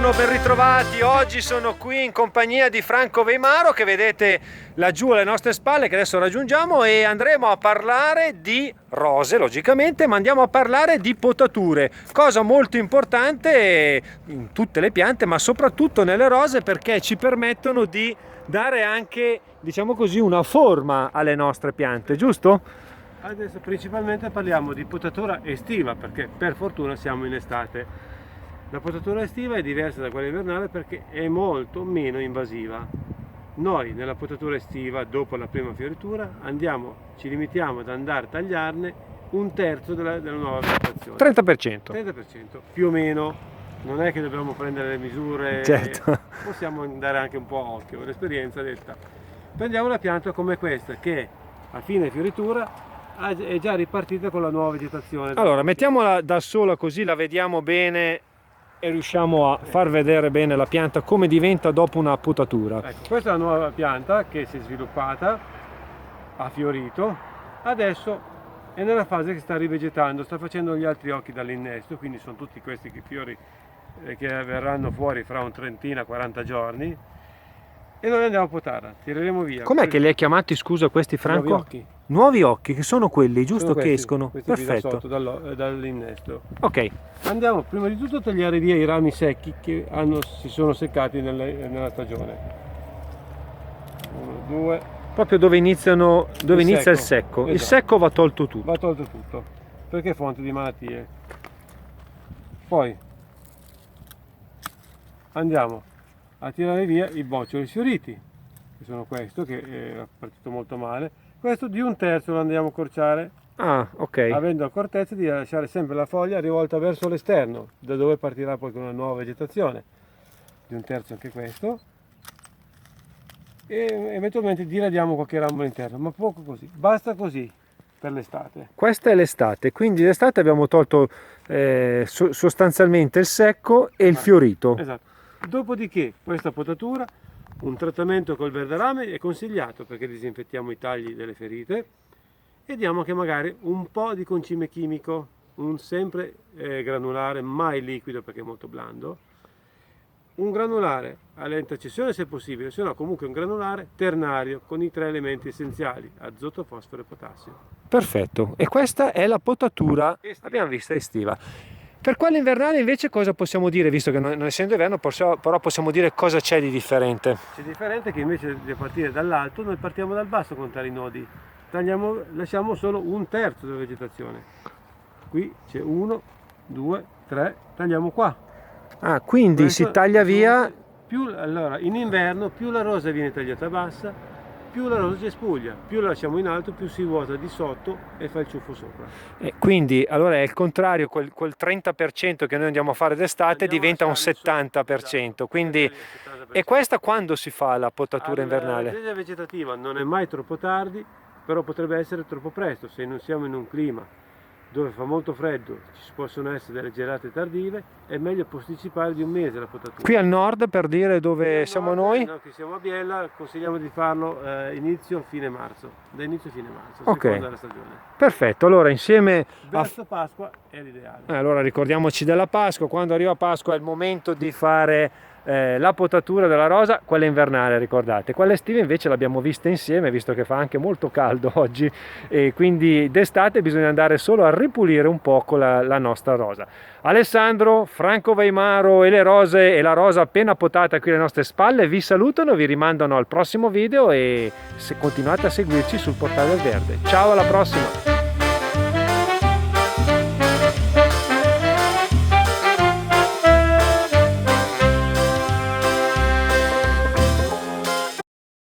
Buongiorno, ben ritrovati. Oggi sono qui in compagnia di Franco Weimaro, che vedete laggiù alle nostre spalle, che adesso raggiungiamo, e andremo a parlare di rose, logicamente, ma andiamo a parlare di potature, cosa molto importante in tutte le piante, ma soprattutto nelle rose, perché ci permettono di dare anche, diciamo così, una forma alle nostre piante, giusto? Adesso principalmente parliamo di potatura estiva, perché per fortuna siamo in estate. La potatura estiva è diversa da quella invernale perché è molto meno invasiva. Noi nella potatura estiva, dopo la prima fioritura, ci limitiamo ad andare a tagliarne un terzo della nuova vegetazione. 30%. 30%, più o meno. Non è che dobbiamo prendere le misure, certo. Possiamo andare anche un po' a occhio, l'esperienza detta. Prendiamo una pianta come questa che a fine fioritura è già ripartita con la nuova vegetazione. Allora, mettiamola da sola così la vediamo bene e riusciamo a far vedere bene la pianta come diventa dopo una potatura. Ecco, questa è la nuova pianta che si è sviluppata, ha fiorito, adesso è nella fase che sta rivegetando, sta facendo gli altri occhi dall'innesto, quindi sono tutti questi fiori che verranno fuori fra un 30-40 giorni, e noi andiamo a potarla, tireremo via. Com'è che li hai chiamati, scusa, questi, Franco? Nuovi occhi. Nuovi occhi, che sono quelli, giusto, Sono questi, che escono? questi qui da Perfetto. sotto, dall'innesto. Ok. Andiamo prima di tutto a tagliare via i rami secchi che si sono seccati nella stagione. 1, 2. Proprio dove inizia il secco. Esatto. Il secco va tolto tutto. Va tolto tutto, perché è fonte di malattie. Poi andiamo a tirare via i boccioli sfioriti, che sono questo, che è partito molto male. Questo di un terzo lo andiamo a accorciare. Ah, ok. Avendo accortezza di lasciare sempre la foglia rivolta verso l'esterno, da dove partirà poi con una nuova vegetazione. Di un terzo anche questo. E eventualmente diradiamo qualche ramo all'interno, ma poco così. Basta così per l'estate. Questa è l'estate, quindi l'estate abbiamo tolto sostanzialmente il secco e il fiorito. Esatto. Dopodiché questa potatura, un trattamento col verderame è consigliato, perché disinfettiamo i tagli delle ferite, e diamo anche magari un po' di concime chimico, un sempre granulare, mai liquido perché è molto blando, un granulare a lenta accensione se possibile, se no comunque un granulare ternario con i 3 elementi essenziali, azoto, fosforo e potassio. Perfetto, e questa è la potatura, abbiamo vista, estiva. Per quella invernale invece cosa possiamo dire, visto che non essendo inverno, però possiamo dire cosa c'è di differente? C'è differente che invece di partire dall'alto noi partiamo dal basso con tali nodi, lasciamo solo un terzo della vegetazione. Qui c'è 1, 2, 3, tagliamo qua. Ah, quindi questo si taglia via. Allora, in inverno più la rosa viene tagliata bassa, più la rosa si spuglia, più la lasciamo in alto, più si vuota di sotto e fa il ciuffo sopra. Quindi allora è il contrario, quel 30% che noi andiamo a fare d'estate diventa un 70%. Quindi, e questa quando si fa la potatura invernale? La ripresa vegetativa non è mai troppo tardi, però potrebbe essere troppo presto se non siamo in un clima dove fa molto freddo, ci possono essere delle gelate tardive, è meglio posticipare di un mese la potatura. Qui al nord, per dire dove siamo noi? No, qui siamo a Biella, consigliamo di farlo inizio-fine marzo, da inizio a fine marzo, ok, seconda della stagione. Perfetto, allora insieme verso Pasqua è l'ideale. Allora ricordiamoci della Pasqua, quando arriva Pasqua è il momento di fare la potatura della rosa, quella invernale, ricordate. Quella estiva invece l'abbiamo vista insieme, visto che fa anche molto caldo oggi, e quindi d'estate bisogna andare solo a ripulire un poco la nostra rosa. Alessandro, Franco Weimaro e le rose, e la rosa appena potata qui alle nostre spalle, vi salutano, vi rimandano al prossimo video, e se continuate a seguirci sul Portale del Verde. Ciao, alla prossima!